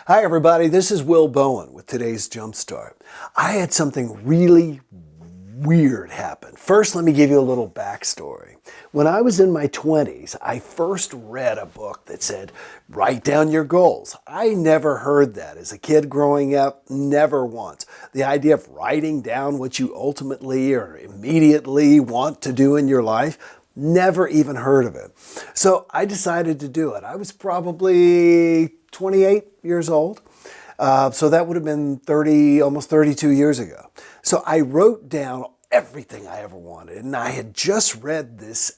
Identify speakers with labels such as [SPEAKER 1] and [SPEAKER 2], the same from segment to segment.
[SPEAKER 1] Hi everybody, this is Will Bowen with today's JumpStart. I had something really weird happen. First, let me give you a little backstory. When I was in my 20s, I first read a book that said, write down your goals. I never heard that as a kid growing up, never once. The idea of writing down what you ultimately or immediately want to do in your life, never even heard of it. So I decided to do it. I was probably 28 years old. So that would have been almost 32 years ago. So I wrote down everything I ever wanted. And I had just read this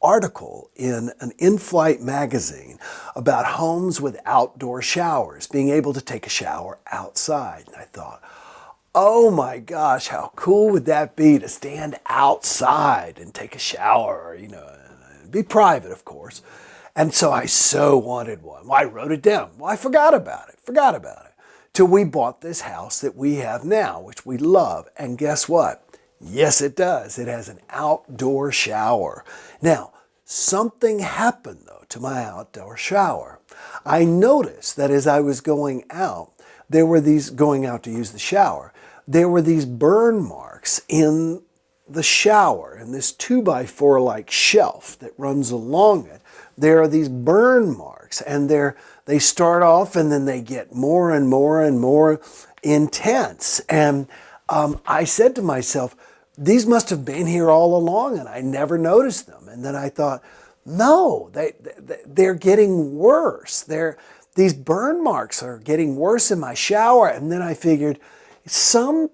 [SPEAKER 1] article in an in-flight magazine about homes with outdoor showers, being able to take a shower outside. And I thought, oh my gosh, how cool would that be to stand outside and take a shower, and be private, of course. And so I so wanted one. Well, I wrote it down. Well, I forgot about it, till we bought this house that we have now, which we love. And guess what? Yes, it does. It has an outdoor shower. Now, something happened, though, to my outdoor shower. I noticed that as I was going out to use the shower, there were these burn marks in the shower, in this 2x4 like shelf that runs along it. There are these burn marks, and they start off and then they get more and more and more intense. And I said to myself, these must have been here all along and I never noticed them. And then I thought, no, they're getting worse. These burn marks are getting worse in my shower. And then I figured, some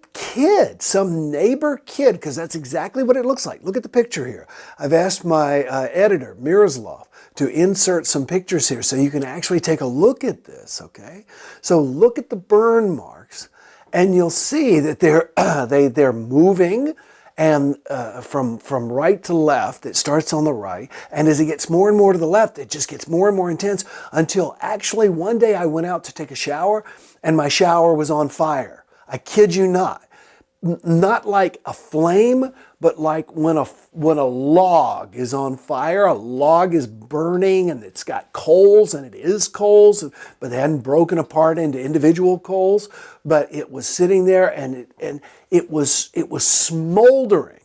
[SPEAKER 1] neighbor kid, because that's exactly what it looks like. Look at the picture here. I've asked my editor, Miroslav, to insert some pictures here so you can actually take a look at this, okay? So look at the burn marks, and you'll see that they're moving, and from right to left. It starts on the right, and as it gets more and more to the left, it just gets more and more intense until actually one day I went out to take a shower, and my shower was on fire. I kid you not. Not like a flame, but like when a log is on fire, a log is burning and it's got coals, and it is coals, but they hadn't broken apart into individual coals, but it was sitting there and it was smoldering.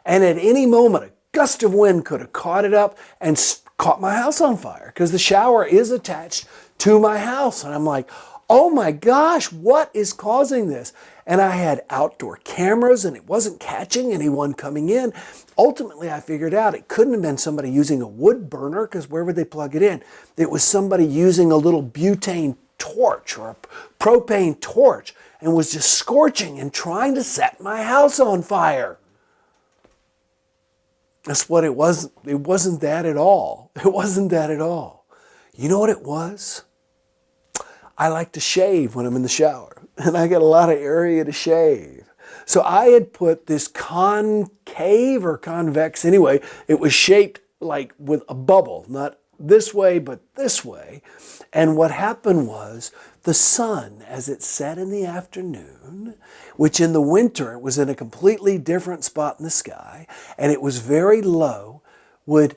[SPEAKER 1] And at any moment, a gust of wind could have caught it up and caught my house on fire, because the shower is attached to my house. And I'm like, oh my gosh, what is causing this? And I had outdoor cameras and it wasn't catching anyone coming in. Ultimately, I figured out it couldn't have been somebody using a wood burner, because where would they plug it in? It was somebody using a little butane torch or a propane torch and was just scorching and trying to set my house on fire. That's what it was. It wasn't that at all. It wasn't that at all. You know what it was? I like to shave when I'm in the shower, and I got a lot of area to shave. So I had put this concave or convex, anyway, it was shaped like with a bubble, not this way, but this way. And what happened was the sun, as it set in the afternoon, which in the winter it was in a completely different spot in the sky, and it was very low, would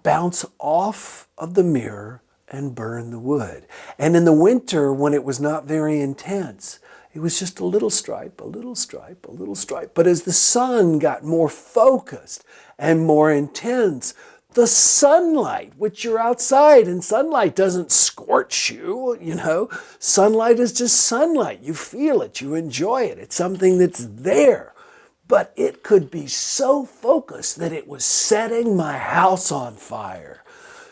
[SPEAKER 1] bounce off of the mirror and burn the wood. And in the winter, when it was not very intense, it was just a little stripe, a little stripe, a little stripe. But as the sun got more focused and more intense, the sunlight, which you're outside, and sunlight doesn't scorch you, Sunlight is just sunlight. You feel it, you enjoy it. It's something that's there. But it could be so focused that it was setting my house on fire.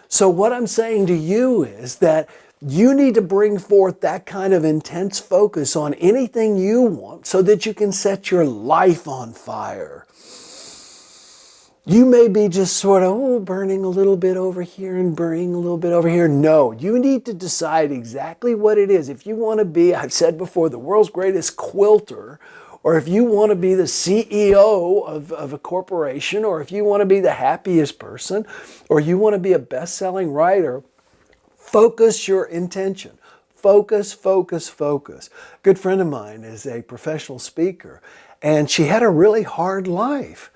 [SPEAKER 1] So what I'm saying to you is that you need to bring forth that kind of intense focus on anything you want so that you can set your life on fire. You may be just sort of burning a little bit over here and burning a little bit over here. No, you need to decide exactly what it is. If you want to be, I've said before, the world's greatest quilter, or if you want to be the CEO of a corporation, or if you want to be the happiest person, or you want to be a best-selling writer, focus your intention. Focus, focus, focus. A good friend of mine is a professional speaker, and she had a really hard life.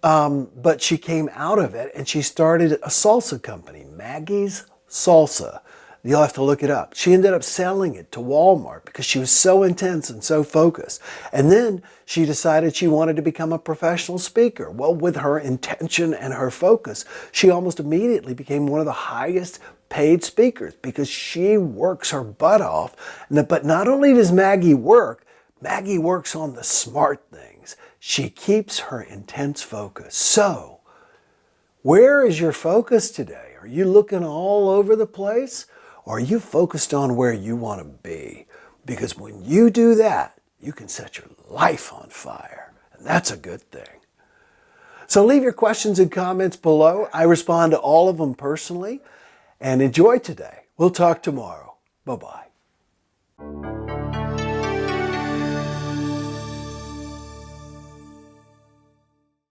[SPEAKER 1] But she came out of it and she started a salsa company, Maggie's Salsa. You'll have to look it up. She ended up selling it to Walmart because she was so intense and so focused. And then she decided she wanted to become a professional speaker. Well, with her intention and her focus, she almost immediately became one of the highest paid speakers because she works her butt off. But not only does Maggie works on the smart things. She keeps her intense focus. So, where is your focus today? Are you looking all over the place? Or are you focused on where you want to be? Because when you do that, you can set your life on fire. And that's a good thing. So leave your questions and comments below. I respond to all of them personally. And enjoy today. We'll talk tomorrow. Bye-bye.